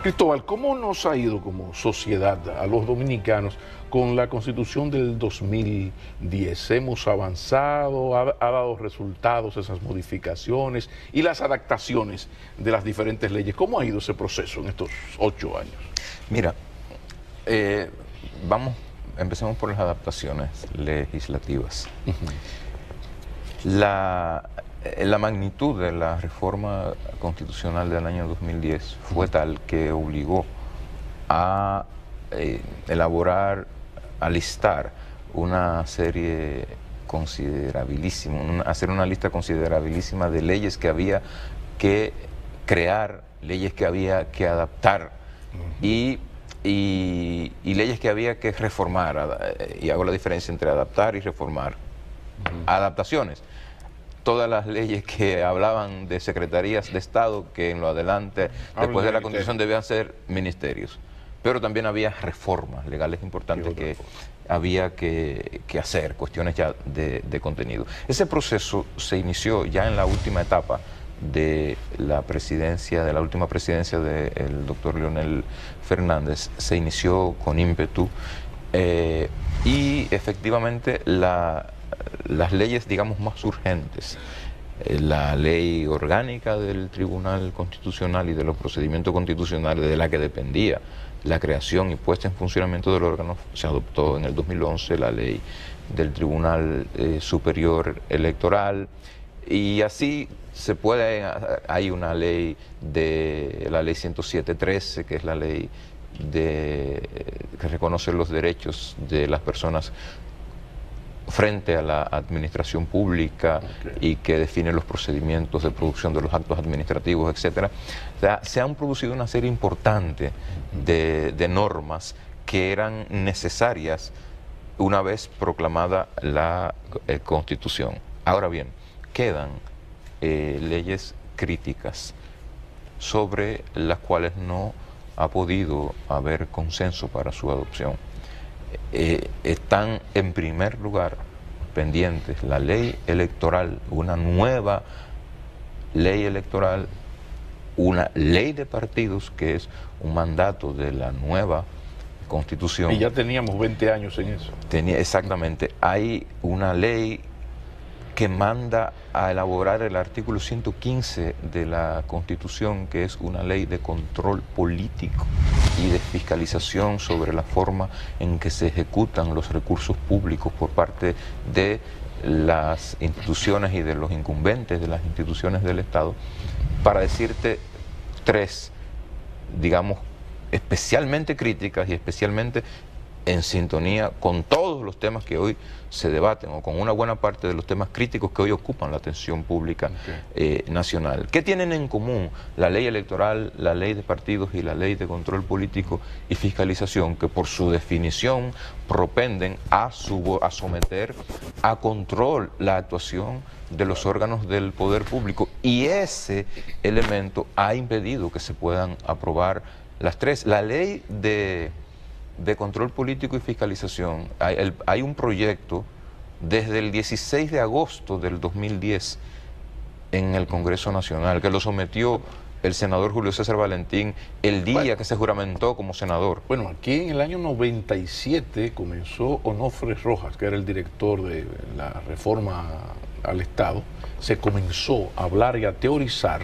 Cristóbal, ¿cómo nos ha ido como sociedad a los dominicanos con la Constitución del 2010? ¿Hemos avanzado? ¿Ha dado resultados esas modificaciones y las adaptaciones de las diferentes leyes? ¿Cómo ha ido ese proceso en estos 8 años? Mira, empecemos por las adaptaciones legislativas. La magnitud de la reforma constitucional del año 2010 fue tal que obligó a elaborar, a listar una serie considerabilísima, hacer una lista considerabilísima de leyes que había que crear, leyes que había que adaptar y leyes que había que reformar, y hago la diferencia entre adaptar y reformar. Adaptaciones. Todas las leyes que hablaban de secretarías de Estado, que en lo adelante, después de la Constitución, debían ser ministerios. Pero también había reformas legales importantes que había que hacer, cuestiones ya de contenido. Ese proceso se inició ya en la última etapa de la presidencia, de la última presidencia del doctor Leonel Fernández. Se inició con ímpetu y efectivamente las leyes, digamos, más urgentes, la ley orgánica del Tribunal Constitucional y de los procedimientos constitucionales de la que dependía la creación y puesta en funcionamiento del órgano, se adoptó en el 2011 la ley del Tribunal Superior Electoral, y así se puede, hay una ley la ley 107.13, que es la ley que reconoce los derechos de las personas frente a la administración pública y que define los procedimientos de producción de los actos administrativos, etcétera. O sea, se han producido una serie importante de normas que eran necesarias una vez proclamada la Constitución. Ahora bien, quedan leyes críticas sobre las cuales no ha podido haber consenso para su adopción. Están en primer lugar pendientes la ley electoral, una nueva ley electoral, una ley de partidos, que es un mandato de la nueva Constitución. Y ya teníamos 20 años en eso. Exactamente. Hay una ley que manda a elaborar el artículo 115 de la Constitución, que es una ley de control político y de fiscalización sobre la forma en que se ejecutan los recursos públicos por parte de las instituciones y de los incumbentes de las instituciones del Estado, para decirte tres, digamos, especialmente críticas y especialmente en sintonía con todos los temas que hoy se debaten, o con una buena parte de los temas críticos que hoy ocupan la atención pública nacional. ¿Qué tienen en común la ley electoral, la ley de partidos y la ley de control político y fiscalización? Que por su definición propenden a someter a control la actuación de los órganos del poder público, y ese elemento ha impedido que se puedan aprobar las tres. La ley de control político y fiscalización, hay un proyecto desde el 16 de agosto del 2010 en el Congreso Nacional, que lo sometió el senador Julio César Valentín el día que se juramentó como senador. Bueno, aquí en el año 97 comenzó Onofre Rojas, que era el director de la reforma al Estado. Se comenzó a hablar y a teorizar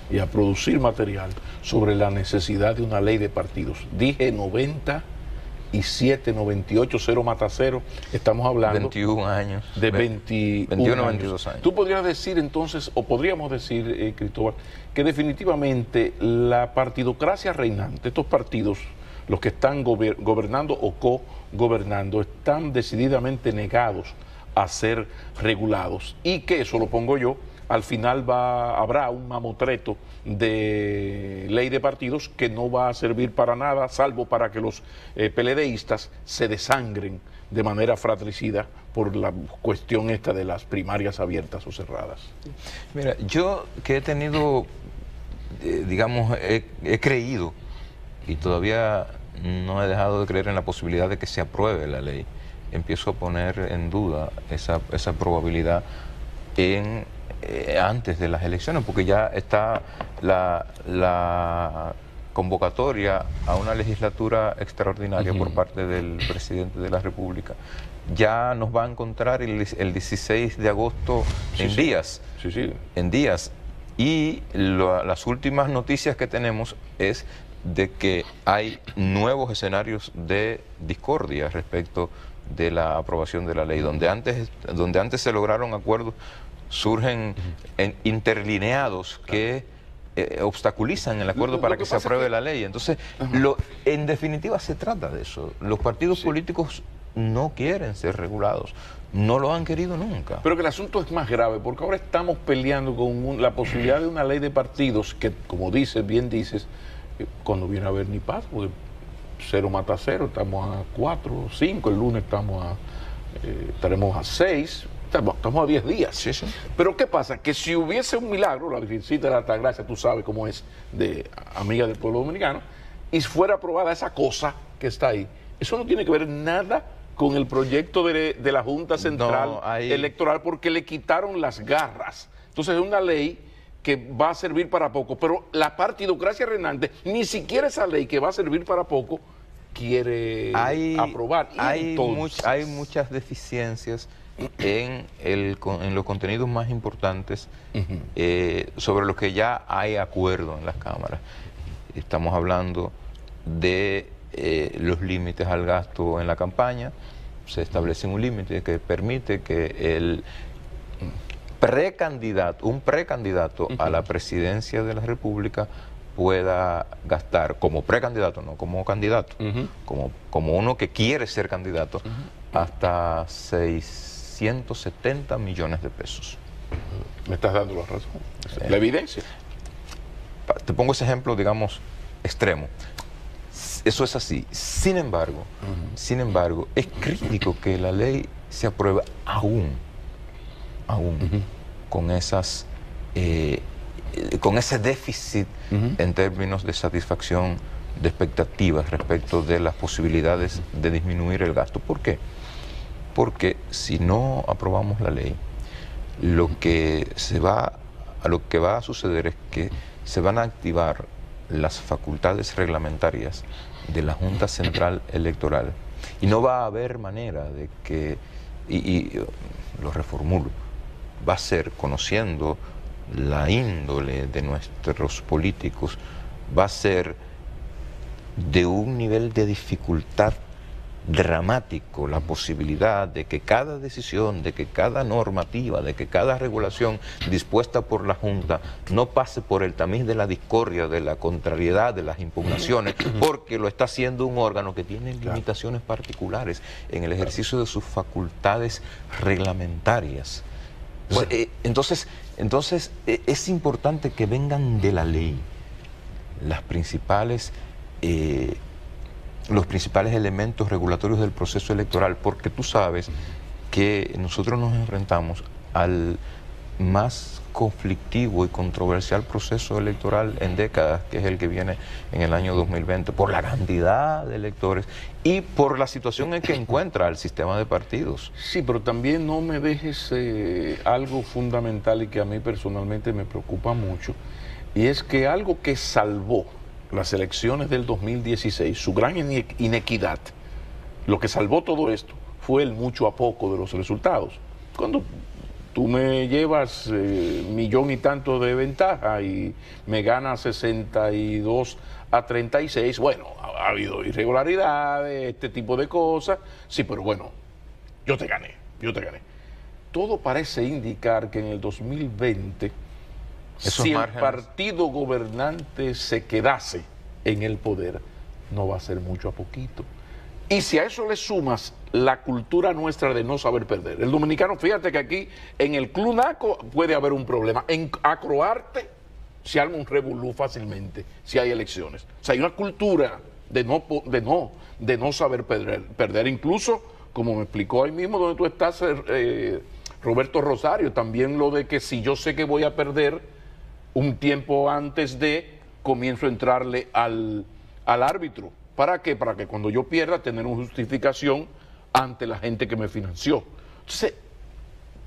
y a producir material sobre la necesidad de una ley de partidos. Dije 97, 98, 0 mata 0, estamos hablando 21 años. De 21 22 años. Tú podrías decir entonces, o podríamos decir, Cristóbal, que definitivamente la partidocracia reinante, estos partidos, los que están gobernando o co-gobernando, están decididamente negados a ser regulados, y que, eso lo pongo yo, al final habrá un mamotreto de ley de partidos que no va a servir para nada, salvo para que los PLDistas se desangren de manera fratricida por la cuestión esta de las primarias abiertas o cerradas. Mira, yo que he tenido, digamos, he creído, y todavía no he dejado de creer en la posibilidad de que se apruebe la ley, empiezo a poner en duda esa probabilidad antes de las elecciones, porque ya está la convocatoria a una legislatura extraordinaria por parte del presidente de la República ya nos va a encontrar el 16 de agosto en días. En días. Y las últimas noticias que tenemos es de que hay nuevos escenarios de discordia respecto de la aprobación de la ley. Donde antes se lograron acuerdos, surgen interlineados que obstaculizan el acuerdo para que se apruebe la ley. Entonces, en definitiva se trata de eso. Los partidos políticos no quieren ser regulados, no lo han querido nunca. Pero que el asunto es más grave, porque ahora estamos peleando con la posibilidad de una ley de partidos que, como bien dices, cuando viene a ver ni paz, porque 0 mata 0, estamos a 4, 5, el lunes estaremos a 6, estamos a 10 días. Pero ¿qué pasa? Que si hubiese un milagro, la Virgencita de la Altagracia, tú sabes cómo es, de amiga del pueblo dominicano, y fuera aprobada esa cosa que está ahí, eso no tiene que ver nada con el proyecto de la Junta Central Electoral, porque le quitaron las garras. Entonces es una ley que va a servir para poco, pero la partidocracia reinante, ni siquiera esa ley que va a servir para poco, quiere aprobar. Hay muchas deficiencias en los contenidos más importantes sobre los que ya hay acuerdo en las cámaras. Estamos hablando de los límites al gasto en la campaña. Se establece un límite que permite que un precandidato a la presidencia de la República pueda gastar como precandidato, no como candidato, como uno que quiere ser candidato, hasta 670 millones de pesos. Me estás dando la razón, la evidencia. Te pongo ese ejemplo, digamos, extremo. Eso es así. Sin embargo, es crítico que la ley se apruebe aún con ese déficit en términos de satisfacción de expectativas respecto de las posibilidades de disminuir el gasto. ¿Por qué? Porque si no aprobamos la ley, lo que va a suceder es que se van a activar las facultades reglamentarias de la Junta Central Electoral y no va a haber manera de que, y lo reformulo, va a ser, conociendo la índole de nuestros políticos, va a ser de un nivel de dificultad dramático la posibilidad de que cada decisión, de que cada normativa, de que cada regulación dispuesta por la Junta no pase por el tamiz de la discordia, de la contrariedad, de las impugnaciones, porque lo está haciendo un órgano que tiene limitaciones particulares en el ejercicio de sus facultades reglamentarias. Bueno. Entonces es importante que vengan de la ley los principales elementos regulatorios del proceso electoral, porque tú sabes que nosotros nos enfrentamos al más conflictivo y controversial proceso electoral en décadas, que es el que viene en el año 2020, por la cantidad de electores y por la situación en que encuentra el sistema de partidos. Sí, pero también no me dejes algo fundamental y que a mí personalmente me preocupa mucho, y es que algo que salvó las elecciones del 2016, su gran inequidad, lo que salvó todo esto fue el mucho a poco de los resultados. Cuando tú me llevas millón y tanto de ventaja y me ganas 62-36, bueno, ha habido irregularidades, este tipo de cosas, sí, pero bueno, yo te gané. Todo parece indicar que en el 2020, si el partido gobernante se quedase en el poder, no va a ser mucho a poquito. Y si a eso le sumas la cultura nuestra de no saber perder. El dominicano, fíjate que aquí en el Club Naco puede haber un problema. En Acroarte se arma un revolú fácilmente si hay elecciones. O sea, hay una cultura de no saber perder. Incluso, como me explicó ahí mismo donde tú estás, Roberto Rosario, también lo de que si yo sé que voy a perder, un tiempo antes comienzo a entrarle al árbitro. ¿Para qué? Para que cuando yo pierda, tener una justificación ante la gente que me financió. Entonces,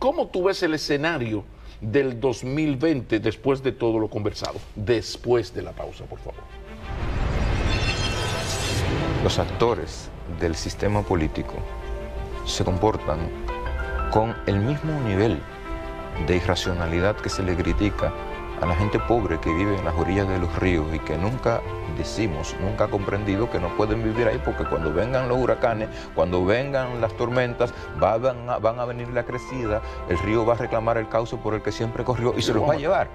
¿cómo tú ves el escenario del 2020 después de todo lo conversado? Después de la pausa, por favor. los actores del sistema político se comportan con el mismo nivel de irracionalidad que se le critica a la gente pobre que vive en las orillas de los ríos y que nunca ha comprendido que no pueden vivir ahí, porque cuando vengan los huracanes, cuando vengan las tormentas, van a venir la crecida, el río va a reclamar el cauce por el que siempre corrió y se los va a llevar.